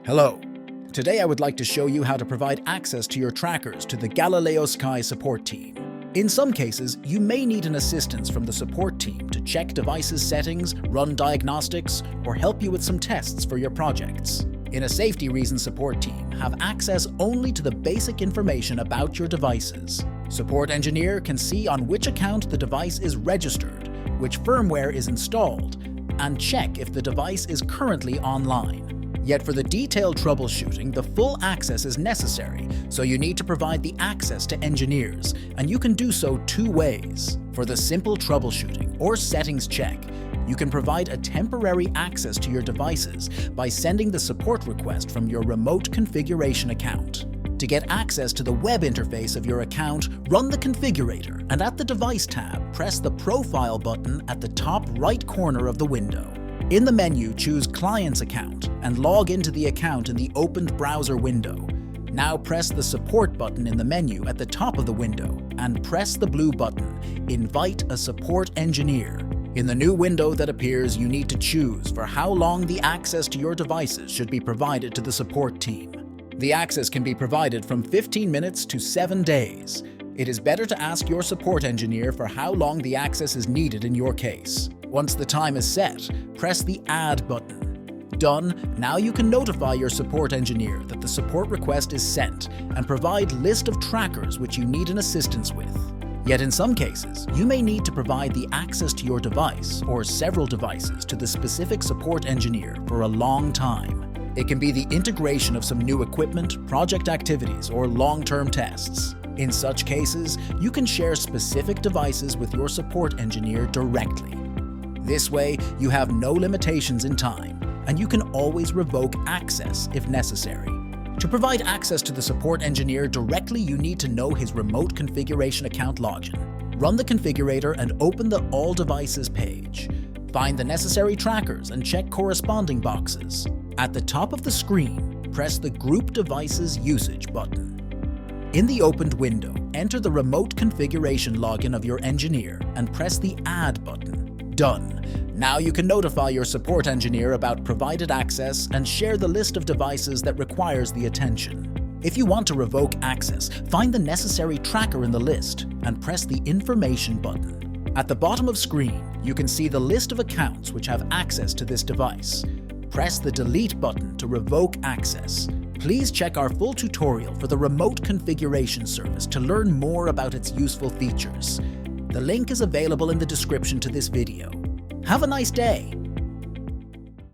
Hello. Today I would like to show you how to provide access to your trackers to the Galileosky support team. In some cases, you may need an assistance from the support team to check devices settings, run diagnostics, or help you with some tests for your projects. In a safety reason support team have access only to the basic information about your devices. Support engineer can see on which account the device is registered, which firmware is installed, and check if the device is currently online. Yet for the detailed troubleshooting, the full access is necessary, so you need to provide the access to engineers, and you can do so two ways. For the simple troubleshooting or settings check, you can provide a temporary access to your devices by sending the support request from your remote configuration account. To get access to the web interface of your account, run the configurator, and at the Device tab, press the Profile button at the top right corner of the window. In the menu, choose Client's Account and log into the account in the opened browser window. Now press the Support button in the menu at the top of the window and press the blue button, Invite a Support Engineer. In the new window that appears, you need to choose for how long the access to your devices should be provided to the support team. The access can be provided from 15 minutes to 7 days. It is better to ask your support engineer for how long the access is needed in your case. Once the time is set, press the Add button. Done. Now you can notify your support engineer that the support request is sent and provide list of trackers which you need an assistance with. Yet in some cases, you may need to provide the access to your device or several devices to the specific support engineer for a long time. It can be the integration of some new equipment, project activities, or long-term tests. In such cases, you can share specific devices with your support engineer directly. This way, you have no limitations in time, and you can always revoke access if necessary. To provide access to the support engineer directly, you need to know his remote configuration account login. Run the configurator and open the All Devices page. Find the necessary trackers and check corresponding boxes. At the top of the screen, press the Group Devices Usage button. In the opened window, enter the remote configuration login of your engineer and press the Add button. Done. Now you can notify your support engineer about provided access and share the list of devices that requires the attention. If you want to revoke access, find the necessary tracker in the list and press the Information button. At the bottom of screen, you can see the list of accounts which have access to this device. Press the Delete button to revoke access. Please check our full tutorial for the remote configuration service to learn more about its useful features. The link is available in the description to this video. Have a nice day!